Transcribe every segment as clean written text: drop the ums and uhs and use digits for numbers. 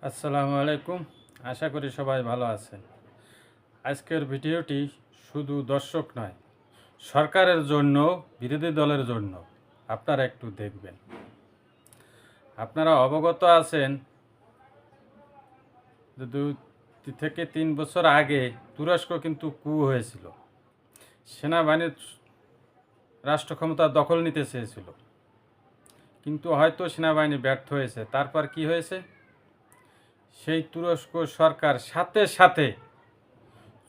আসসালামু আলাইকুম। আশা করি সবাই ভালো আছেন। আজকের ভিডিওটি শুধু দর্শক নয়, সরকারের জন্য, বিরোধী দলের জন্য। আপনারা একটু দেখবেন। আপনারা অবগত আছেন যে 2 থেকে 3 বছর আগে তুরস্ক কিন্তু কু হয়েছিল। সেনাবাহিনীর রাষ্ট্র ক্ষমতা দখল নিতে চেয়েছিল, কিন্তু হয়তো সেনাবাহিনী ব্যর্থ হয়েছে। তারপর কি হয়েছে? সেই তুরস্ক সরকার সাথে সাথে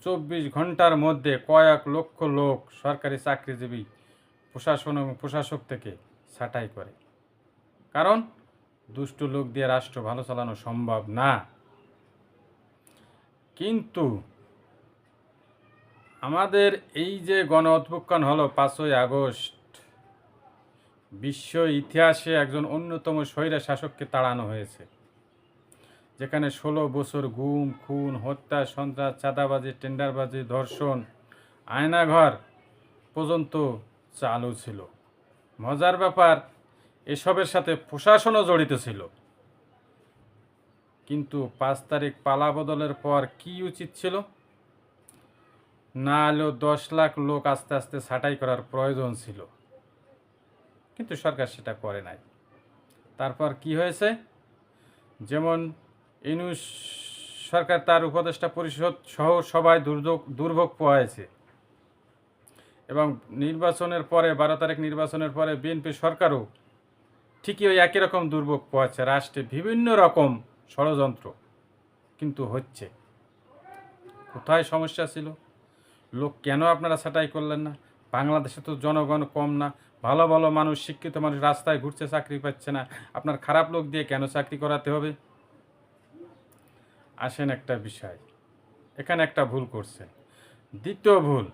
24 ঘন্টার মধ্যে কয়েক লক্ষ লোক সরকারি চাকরিজীবী, প্রশাসন এবং প্রশাসক থেকে ছাঁটাই করে। কারণ দুষ্ট লোক দিয়ে রাষ্ট্র ভালো চালানো সম্ভব না। কিন্তু আমাদের এই যে গণ অভ্যুত্থান হলো 5ই আগস্ট, বিশ্ব ইতিহাসে একজন অন্যতম স্বৈরা শাসককে তাড়ানো হয়েছে, যেখানে 16 বছর গুম, খুন, হত্যা, সন্ত্রাস, চাঁদাবাজি, টেন্ডারবাজি, ধর্ষণ, আয়নাঘর পর্যন্ত চালু ছিল। মজার ব্যাপার, এসবের সাথে প্রশাসনও জড়িত ছিল। কিন্তু 5 তারিখ পালা বদলের পর কি উচিত ছিল? না হলেও 10 লাখ লোক আস্তে আস্তে ছাঁটাই করার প্রয়োজন ছিল, কিন্তু সরকার সেটা করে নাই। তারপর কি হয়েছে? যেমন ইউনূস সরকার তার উপদেষ্টা পরিষদ সহ সবাই দুর্ভোগ পোহাইছে, এবং নির্বাচনের পরে 12 তারিখ নির্বাচনের পরে বিএনপি সরকারও ঠিকই ওই একই রকম দুর্ভোগ পোহাচ্ছে। রাষ্ট্রে বিভিন্ন রকম ষড়যন্ত্র কিন্তু হচ্ছে। কোথায় সমস্যা ছিল? লোক কেন আপনারা ছাঁটাই করলেন না? বাংলাদেশে তো জনগণ কম না? ভালো ভালো মানুষ, শিক্ষিত মানুষ রাস্তায় ঘুরছে, চাকরি পাচ্ছে না। আপনার খারাপ লোক দিয়ে কেন চাকরি করাতে হবে? আসেন একটা বিষয়, এখানে একটা ভুল করছেন। দ্বিতীয় ভুল,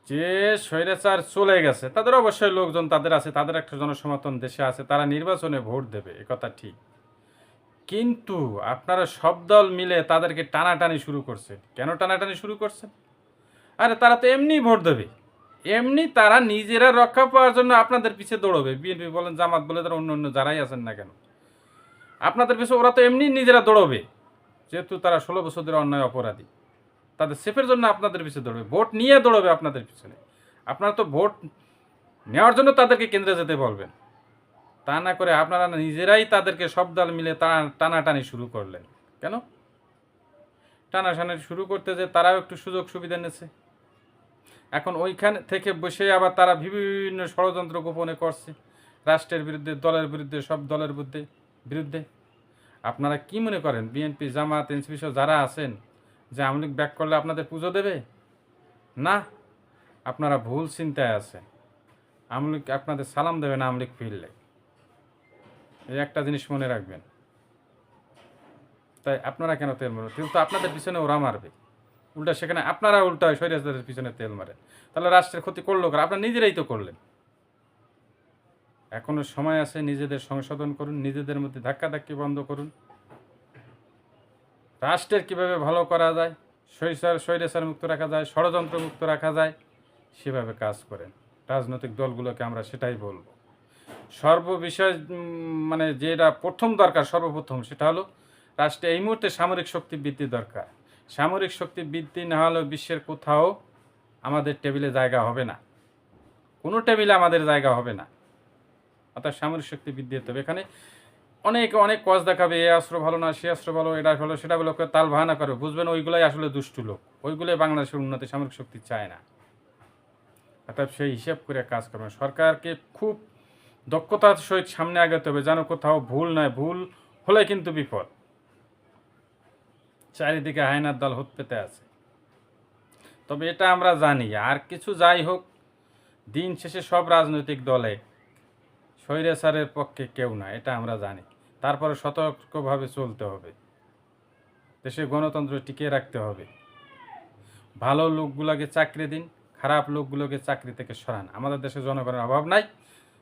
যে স্বৈরাচার চলে গেছে তাদের অবশ্যই লোকজন তাদের আছে, তাদের একটা জনসমর্থন দেশে আছে, তারা নির্বাচনে ভোট দেবে, একথা ঠিক। কিন্তু আপনারা সব দল মিলে তাদেরকে টানাটানি শুরু করছেন। কেন টানাটানি শুরু করছেন? আরে তারা তো এমনি ভোট দেবে, এমনি তারা নিজেরা রক্ষা পাওয়ার জন্য আপনাদের পিছে দৌড়বে। বিএনপি বলেন, জামাত বলে, তারা অন্য অন্য যারাই আছেন না কেন, আপনাদের পিছে ওরা তো এমনি নিজেরা দৌড়বে। যেহেতু তারা 16 বছর ধরে অন্যায় অপরাধী, তাদের সেফের জন্য আপনাদের পিছিয়ে দৌড়বে, ভোট নিয়ে দৌড়বে আপনাদের পিছনে। আপনারা তো ভোট নেওয়ার জন্য তাদেরকে কেন্দ্রে যেতে বলবেন, তা না করে আপনারা নিজেরাই তাদেরকে সব দল মিলে টানাটানি শুরু করলেন। কেন টানাটানি শুরু করতে? যে তারাও একটু সুযোগ সুবিধা নিচ্ছে। এখন ওইখান থেকে বসে আবার তারা বিভিন্ন ষড়যন্ত্র গোপনে করছে, রাষ্ট্রের বিরুদ্ধে, দলের বিরুদ্ধে, সব দলের বিরুদ্ধে। আপনারা কি মনে করেন বিএনপি, জামাত, এনসিপি সহ যারা আছেন যে আওয়ামী লীগ ব্যাক করলে আপনাদের পুজো দেবে? না, আপনারা ভুল চিন্তায় আছেন। আওয়ামী লীগ আপনাদের সালাম দেবে না আওয়ামী লীগ ফিরলে, এই একটা জিনিস মনে রাখবেন। তাই আপনারা কেন তেল মারবেন? তেল তো আপনাদের পিছনে ওরা মারবে। উল্টা সেখানে আপনারা উল্টা স্বৈরাচারের পিছনে তেল মারেন, তাহলে রাষ্ট্রের ক্ষতি করলো কারা? আপনারা নিজেরাই তো করলেন। এখনো সময় আছে, নিজেদের সংশোধন করুন, নিজেদের মধ্যে ধাক্কাধাক্কি বন্ধ করুন। রাষ্ট্রের কিভাবে ভালো করা যায়, স্বৈরাচার মুক্ত রাখা যায়, ষড়যন্ত্র মুক্ত রাখা যায়, সেভাবে কাজ করেন। রাজনৈতিক দলগুলোকে আমরা সেটাই বলবো। সর্ববিষয় মানে যেটা প্রথম দরকার, সর্বপ্রথম সেটা হলো রাষ্ট্রে এই মুহূর্তে সামরিক শক্তি বৃদ্ধি দরকার। সামরিক শক্তি বৃদ্ধি না হলেও বিশ্বের কোথাও আমাদের টেবিলে জায়গা হবে না, কোনো টেবিলে আমাদের জায়গা হবে না। অর্থাৎ সামরিক শক্তি বৃদ্ধি হতে হবে। এখানে অনেক অনেক কজ দেখাবে, এ অস্ত্র ভালো না, সে অস্ত্র ভালো, এটা ভালো, সেটা ভালো, তাল বাহানা করবে। বুঝবেন ওইগুলাই আসলে দুষ্টু লোক, ওইগুলোই বাংলাদেশের উন্নতি, সামরিক শক্তি চায় না। অর্থাৎ সেই হিসাব করে কাজ করবেন। সরকারকে খুব দক্ষতার সহিত সামনে আগাতে হবে, যেন কোথাও ভুল নয়। ভুল হলে কিন্তু বিপদ। চারিদিকে হায়নার দল হুত পেতে আছে। তবে এটা আমরা জানি, আর কিছু যাই হোক, দিন শেষে সব রাজনৈতিক দলে স্বৈরাচারের পক্ষে কেউ না, এটা আমরা জানি। তারপরে সতর্কভাবে চলতে হবে, দেশে গণতন্ত্র টিকিয়ে রাখতে হবে। ভালো লোকগুলোকে চাকরি দিন, খারাপ লোকগুলোকে চাকরি থেকে সরান। আমাদের দেশে জনগণের অভাব নাই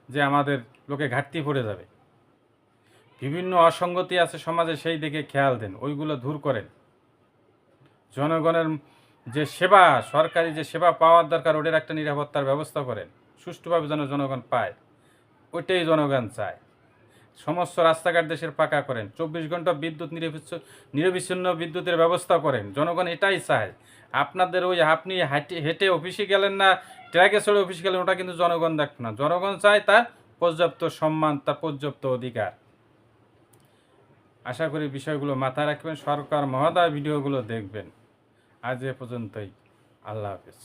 যে আমাদের লোকে ঘাটতি পড়ে যাবে। বিভিন্ন অসঙ্গতি আছে সমাজে, সেই দিকে খেয়াল দেন, ওইগুলো দূর করেন। জনগণের যে সেবা, সরকারি যে সেবা পাওয়ার দরকার, ওটার একটা নিরাপত্তার ব্যবস্থা করেন, সুষ্ঠুভাবে যেন জনগণ পায়, ওইটাই জনগণ চায়। সমস্ত রাস্তাঘাট দেশের পাকা করেন, 24 ঘন্টা বিদ্যুৎ নিরবিচ্ছিন্ন বিদ্যুতের ব্যবস্থা করেন। জনগণ এটাই চায়। আপনাদের ওই আপনি হেঁটে হেঁটে অফিসে গেলেন না ট্রাকে চড়ে অফিসে গেলেন, ওটা কিন্তু জনগণ দেখবে না। জনগণ চায় তার পর্যাপ্ত সম্মান, তার পর্যাপ্ত অধিকার। আশা করি বিষয়গুলো মাথায় রাখবেন, সরকার মহোদয় ভিডিওগুলো দেখবেন। আজ এ পর্যন্তই। আল্লাহ হাফেজ।